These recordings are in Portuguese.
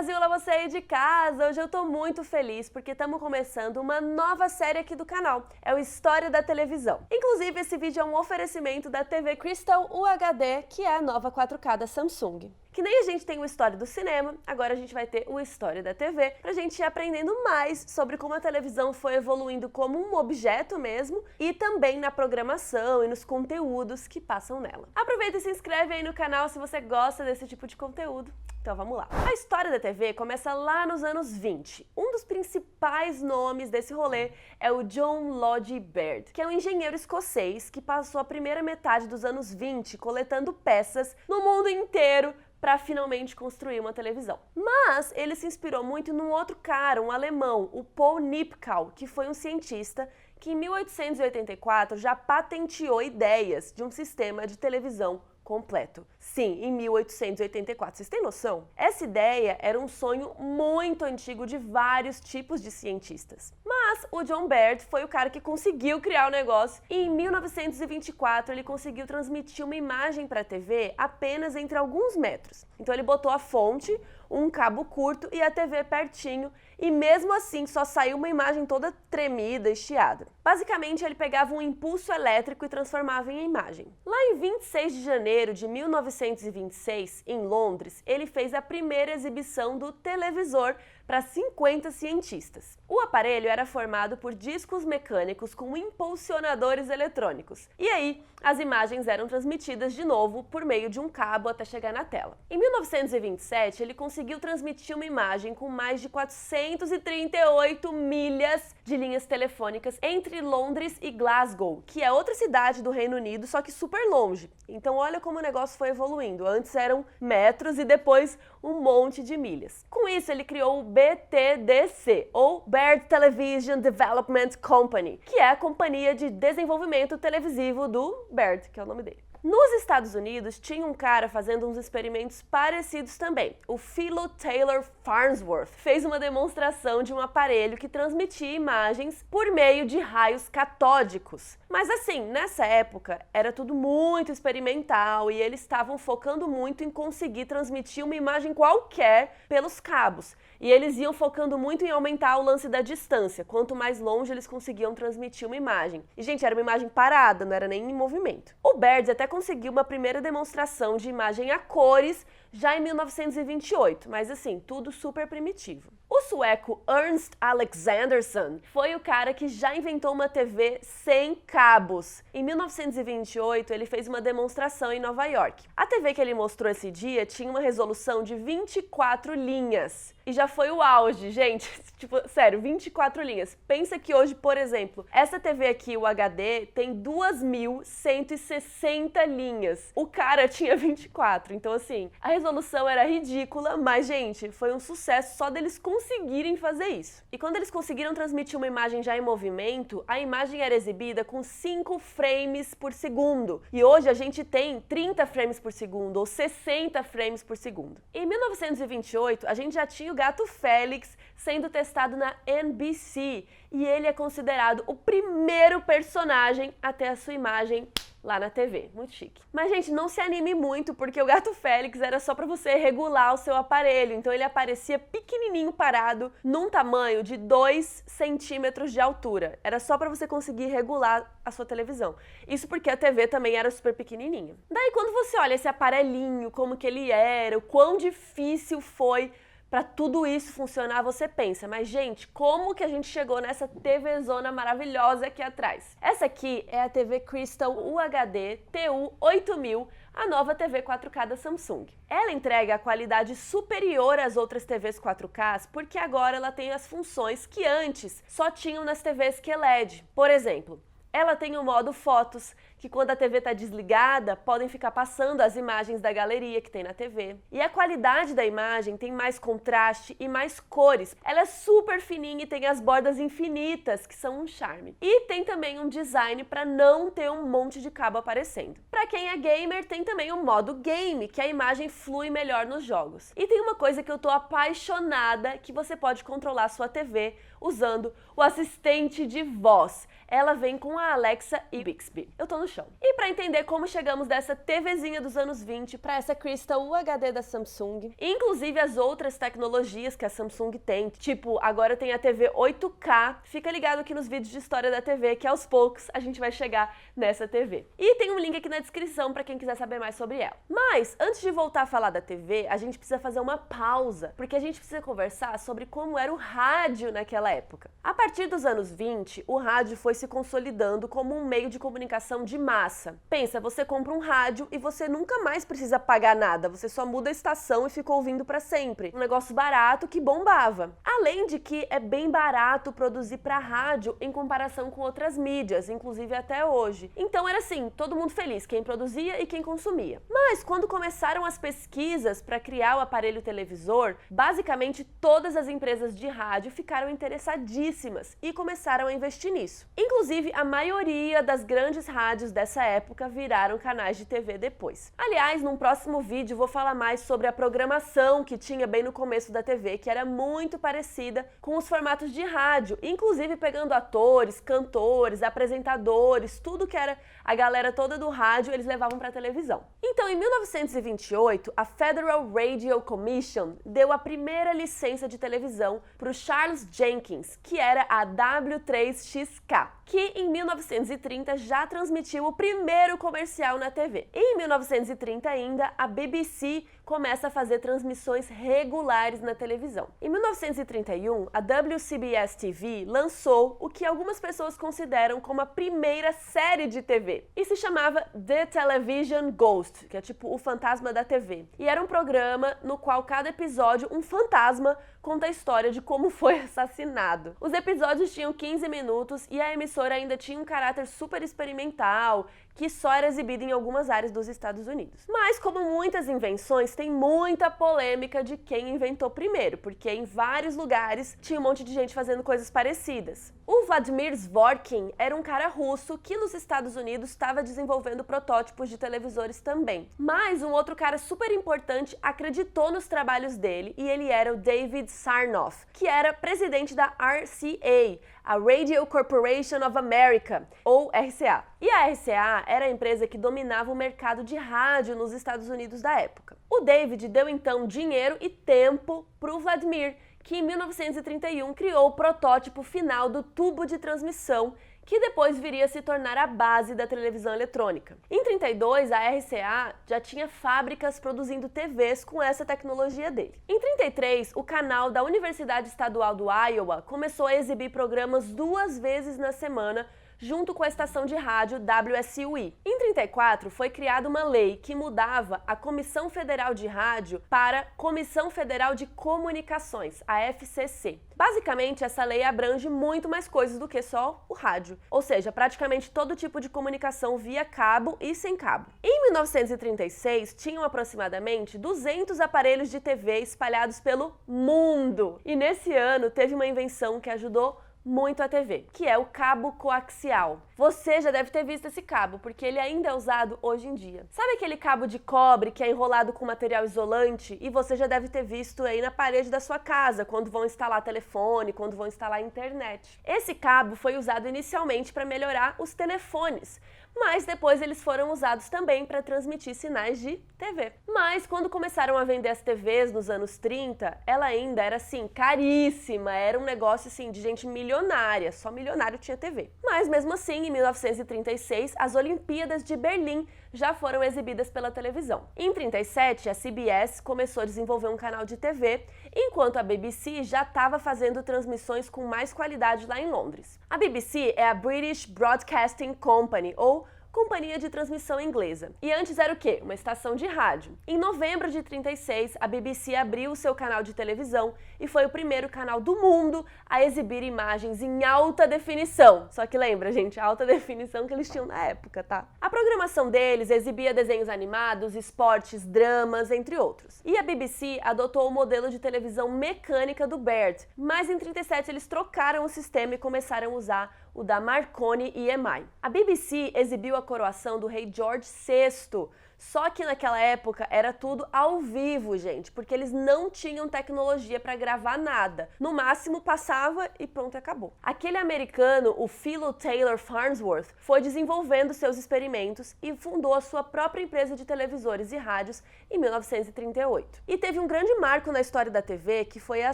Brasil, olá você aí de casa! Hoje eu tô muito feliz porque estamos começando uma nova série aqui do canal, é o História da Televisão. Inclusive esse vídeo é um oferecimento da TV Crystal UHD, que é a nova 4K da Samsung. Que nem a gente tem o História do Cinema, agora a gente vai ter o História da TV, pra gente ir aprendendo mais sobre como a televisão foi evoluindo como um objeto mesmo e também na programação e nos conteúdos que passam nela. Aproveita e se inscreve aí no canal se você gosta desse tipo de conteúdo. Então vamos lá. A história da TV começa lá nos anos 20. Um dos principais nomes desse rolê é o John Logie Baird, que é um engenheiro escocês que passou a primeira metade dos anos 20 coletando peças no mundo inteiro para finalmente construir uma televisão. Mas ele se inspirou muito num outro cara, um alemão, o Paul Nipkow, que foi um cientista que em 1884 já patenteou ideias de um sistema de televisão completo. Sim, em 1884. Vocês têm noção? Essa ideia era um sonho muito antigo de vários tipos de cientistas. Mas o John Baird foi o cara que conseguiu criar o negócio e em 1924 ele conseguiu transmitir uma imagem para a TV apenas entre alguns metros. Então ele botou a fonte, um cabo curto e a TV pertinho e mesmo assim só saiu uma imagem toda tremida e chiada. Basicamente ele pegava um impulso elétrico e transformava em imagem. Lá em 26 de janeiro de 1926, em Londres, ele fez a primeira exibição do televisor para 50 cientistas. O aparelho era formado por discos mecânicos com impulsionadores eletrônicos. E aí, as imagens eram transmitidas de novo por meio de um cabo até chegar na tela. Em 1927, ele conseguiu transmitir uma imagem com mais de 438 milhas de linhas telefônicas entre Londres e Glasgow, que é outra cidade do Reino Unido, só que super longe. Então olha como o negócio foi evoluindo. Antes eram metros e depois um monte de milhas. Com isso, ele criou o BTDC, ou Baird Television Development Company, que é a companhia de desenvolvimento televisivo do Baird, que é o nome dele. Nos Estados Unidos, tinha um cara fazendo uns experimentos parecidos também. O Philo Taylor Farnsworth fez uma demonstração de um aparelho que transmitia imagens por meio de raios catódicos. Mas assim, nessa época, era tudo muito experimental e eles estavam focando muito em conseguir transmitir uma imagem qualquer pelos cabos. E eles iam focando muito em aumentar o lance da distância, quanto mais longe eles conseguiam transmitir uma imagem. E, gente, era uma imagem parada, não era nem em movimento. O Baird até conseguiu uma primeira demonstração de imagem a cores já em 1928, mas assim, tudo super primitivo. O sueco Ernst Alexandersson foi o cara que já inventou uma TV sem cabos. Em 1928, ele fez uma demonstração em Nova York. A TV que ele mostrou esse dia tinha uma resolução de 24 linhas. E já foi o auge, gente. Tipo, sério, 24 linhas. Pensa que hoje, por exemplo, essa TV aqui, o HD, tem 2.160 linhas. O cara tinha 24. Então, assim, a resolução era ridícula, mas, gente, foi um sucesso só deles conseguirem fazer isso. E quando eles conseguiram transmitir uma imagem já em movimento, a imagem era exibida com 5 frames por segundo. E hoje a gente tem 30 frames por segundo ou 60 frames por segundo. Em 1928, a gente já tinha o gato Félix sendo testado na NBC e ele é considerado o primeiro personagem a ter a sua imagem lá na TV. Muito chique. Mas, gente, não se anime muito, porque o gato Félix era só pra você regular o seu aparelho. Então ele aparecia pequenininho parado, num tamanho de 2 centímetros de altura. Era só pra você conseguir regular a sua televisão. Isso porque a TV também era super pequenininha. Daí, quando você olha esse aparelhinho, como que ele era, o quão difícil foi para tudo isso funcionar, você pensa, mas gente, como que a gente chegou nessa TVzona maravilhosa aqui atrás? Essa aqui é a TV Crystal UHD TU8000, a nova TV 4K da Samsung. Ela entrega a qualidade superior às outras TVs 4K porque agora ela tem as funções que antes só tinham nas TVs QLED. Por exemplo, ela tem o modo fotos, que quando a TV está desligada, podem ficar passando as imagens da galeria que tem na TV. E a qualidade da imagem tem mais contraste e mais cores. Ela é super fininha e tem as bordas infinitas, que são um charme. E tem também um design para não ter um monte de cabo aparecendo. Para quem é gamer, tem também o modo game, que a imagem flui melhor nos jogos. E tem uma coisa que eu tô apaixonada, que você pode controlar a sua TV usando o assistente de voz. Ela vem com a Alexa e Bixby. Eu tô no chão. E para entender como chegamos dessa TVzinha dos anos 20 para essa Crystal UHD da Samsung, inclusive as outras tecnologias que a Samsung tem, tipo, agora tem a TV 8K, fica ligado aqui nos vídeos de história da TV, que aos poucos a gente vai chegar nessa TV. E tem um link aqui na descrição para quem quiser saber mais sobre ela. Mas, antes de voltar a falar da TV, a gente precisa fazer uma pausa, porque a gente precisa conversar sobre como era o rádio naquela época. A partir dos anos 20, o rádio foi se consolidando como um meio de comunicação de massa. Pensa, você compra um rádio e você nunca mais precisa pagar nada, você só muda a estação e fica ouvindo para sempre. Um negócio barato que bombava. Além de que é bem barato produzir para rádio em comparação com outras mídias, inclusive até hoje. Então era assim, todo mundo feliz, quem produzia e quem consumia. Mas quando começaram as pesquisas para criar o aparelho televisor, basicamente todas as empresas de rádio ficaram interessadíssimas e começaram a investir nisso. Inclusive, a maioria das grandes rádios dessa época viraram canais de TV depois. Aliás, num próximo vídeo vou falar mais sobre a programação que tinha bem no começo da TV, que era muito parecida com os formatos de rádio, inclusive pegando atores, cantores, apresentadores, tudo que era a galera toda do rádio, eles levavam para a televisão. Então, em 1928, a Federal Radio Commission deu a primeira licença de televisão para o Charles Jenkins, que era a W3XK, que em 1930 já transmitiu o primeiro comercial na TV. E em 1930 ainda, a BBC começa a fazer transmissões regulares na televisão. Em 1931, a WCBS-TV lançou o que algumas pessoas consideram como a primeira série de TV, e se chamava The Television Ghost, que é tipo o fantasma da TV. E era um programa no qual cada episódio um fantasma conta a história de como foi assassinado. Os episódios tinham 15 minutos e a emissora ainda tinha um caráter super experimental, que só era exibido em algumas áreas dos Estados Unidos. Mas, como muitas invenções, tem muita polêmica de quem inventou primeiro, porque em vários lugares tinha um monte de gente fazendo coisas parecidas. O Vladimir Zworykin era um cara russo que nos Estados Unidos estava desenvolvendo protótipos de televisores também. Mas um outro cara super importante acreditou nos trabalhos dele e ele era o David Sarnoff, que era presidente da RCA, a Radio Corporation of America, ou RCA. E a RCA era a empresa que dominava o mercado de rádio nos Estados Unidos da época. O David deu então dinheiro e tempo para o Vladimir, que em 1931 criou o protótipo final do tubo de transmissão, que depois viria a se tornar a base da televisão eletrônica. Em 32, a RCA já tinha fábricas produzindo TVs com essa tecnologia dele. Em 33, o canal da Universidade Estadual do Iowa começou a exibir programas 2 vezes na semana, junto com a estação de rádio WSUE. Em 34, foi criada uma lei que mudava a Comissão Federal de Rádio para Comissão Federal de Comunicações, a FCC. Basicamente, essa lei abrange muito mais coisas do que só o rádio, ou seja, praticamente todo tipo de comunicação via cabo e sem cabo. Em 1936, tinham aproximadamente 200 aparelhos de TV espalhados pelo mundo. E nesse ano, teve uma invenção que ajudou muito a TV, que é o cabo coaxial. Você já deve ter visto esse cabo, porque ele ainda é usado hoje em dia. Sabe aquele cabo de cobre que é enrolado com material isolante? E você já deve ter visto aí na parede da sua casa, quando vão instalar telefone, quando vão instalar internet. Esse cabo foi usado inicialmente para melhorar os telefones, mas depois eles foram usados também para transmitir sinais de TV. Mas quando começaram a vender as TVs nos anos 30, ela ainda era assim, caríssima, era um negócio assim de gente milionária, só milionário tinha TV. Mas mesmo assim, em 1936, as Olimpíadas de Berlim já foram exibidas pela televisão. Em 37, a CBS começou a desenvolver um canal de TV, enquanto a BBC já estava fazendo transmissões com mais qualidade lá em Londres. A BBC é a British Broadcasting Company, ou Companhia de Transmissão Inglesa. E antes era o quê? Uma estação de rádio. Em novembro de 36, a BBC abriu o seu canal de televisão e foi o primeiro canal do mundo a exibir imagens em alta definição. Só que lembra, gente, a alta definição que eles tinham na época, tá? A programação deles exibia desenhos animados, esportes, dramas, entre outros. E a BBC adotou o modelo de televisão mecânica do Baird, mas em 37 eles trocaram o sistema e começaram a usar o da Marconi EMI. A BBC exibiu a coroação do rei George VI, Só que naquela época era tudo ao vivo, gente, porque eles não tinham tecnologia para gravar nada. No máximo passava e pronto, acabou. Aquele americano, o Philo Taylor Farnsworth, foi desenvolvendo seus experimentos e fundou a sua própria empresa de televisores e rádios em 1938. E teve um grande marco na história da TV, que foi a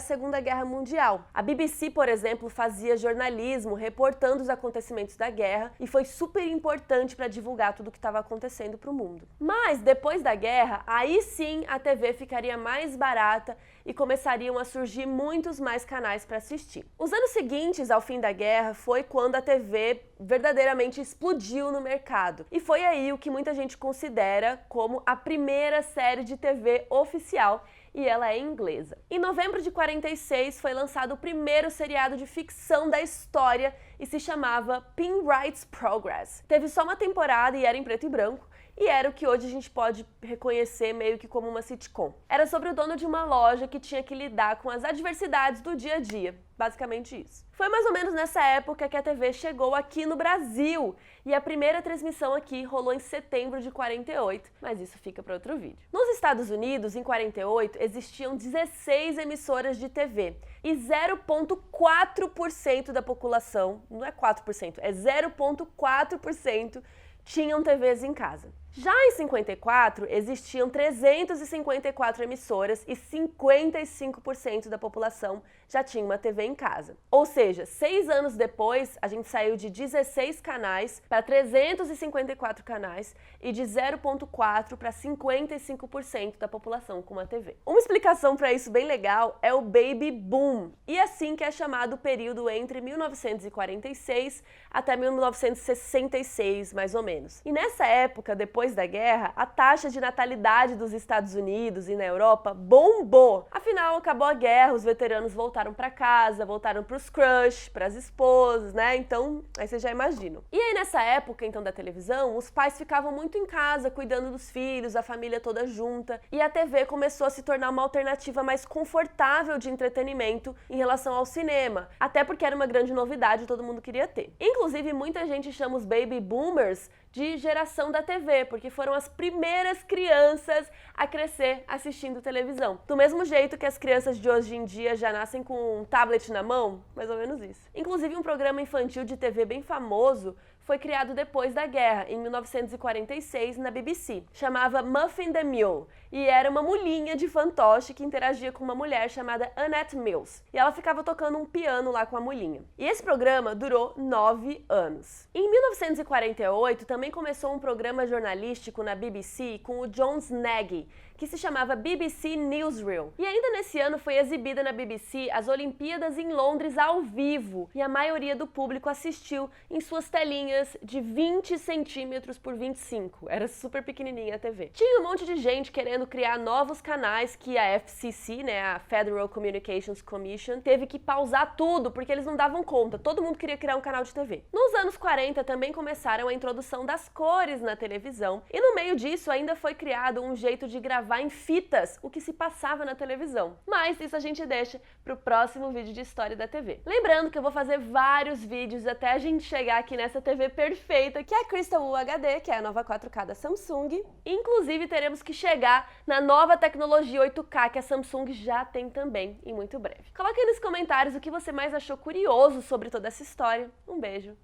Segunda Guerra Mundial. A BBC, por exemplo, fazia jornalismo reportando os acontecimentos da guerra e foi super importante para divulgar tudo o que estava acontecendo para o mundo. Mas depois da guerra, aí sim a TV ficaria mais barata e começariam a surgir muitos mais canais para assistir. Os anos seguintes ao fim da guerra foi quando a TV verdadeiramente explodiu no mercado. E foi aí o que muita gente considera como a primeira série de TV oficial, e ela é inglesa. Em novembro de 46 foi lançado o primeiro seriado de ficção da história e se chamava Penrite's Progress. Teve só uma temporada e era em preto e branco, e era o que hoje a gente pode reconhecer meio que como uma sitcom. Era sobre o dono de uma loja que tinha que lidar com as adversidades do dia a dia, basicamente isso. Foi mais ou menos nessa época que a TV chegou aqui no Brasil, e a primeira transmissão aqui rolou em setembro de 48, mas isso fica para outro vídeo. Nos Estados Unidos, em 48, existiam 16 emissoras de TV, e 0,4% da população, não é 4%, é 0,4%, tinham TVs em casa. Já em 54, existiam 354 emissoras e 55% da população já tinha uma TV em casa. Ou seja, 6 anos depois, a gente saiu de 16 canais para 354 canais e de 0,4% para 55% da população com uma TV. Uma explicação para isso bem legal é o Baby Boom, e assim que é chamado o período entre 1946 até 1966, mais ou menos. E nessa época, depois da guerra, a taxa de natalidade dos Estados Unidos e na Europa bombou. Afinal, acabou a guerra, os veteranos voltaram para casa, voltaram para os crush, para as esposas, né? Então, aí vocês já imaginam. E aí nessa época, então, da televisão, os pais ficavam muito em casa, cuidando dos filhos, a família toda junta, e a TV começou a se tornar uma alternativa mais confortável de entretenimento em relação ao cinema, até porque era uma grande novidade e todo mundo queria ter. Inclusive, muita gente chama os Baby Boomers de geração da TV, porque foram as primeiras crianças a crescer assistindo televisão. Do mesmo jeito que as crianças de hoje em dia já nascem com um tablet na mão, mais ou menos isso. Inclusive, um programa infantil de TV bem famoso foi criado depois da guerra, em 1946, na BBC. Chamava Muffin the Mule, e era uma mulinha de fantoche que interagia com uma mulher chamada Annette Mills. E ela ficava tocando um piano lá com a mulinha. E esse programa durou 9 anos. Em 1948, também começou um programa jornalístico na BBC com o John Nagy, que se chamava BBC Newsreel. E ainda nesse ano foi exibida na BBC as Olimpíadas em Londres ao vivo, e a maioria do público assistiu em suas telinhas de 20 centímetros por 25. Era super pequenininha a TV. Tinha um monte de gente querendo criar novos canais que a FCC, né, a Federal Communications Commission, teve que pausar tudo porque eles não davam conta. Todo mundo queria criar um canal de TV. Nos anos 40 também começaram a introdução das cores na televisão, e no meio disso ainda foi criado um jeito de gravar em fitas o que se passava na televisão. Mas isso a gente deixa pro próximo vídeo de história da TV. Lembrando que eu vou fazer vários vídeos até a gente chegar aqui nessa TV perfeita, que é a Crystal UHD, que é a nova 4K da Samsung. Inclusive, teremos que chegar na nova tecnologia 8K que a Samsung já tem também, em muito breve. Coloque aí nos comentários o que você mais achou curioso sobre toda essa história. Um beijo!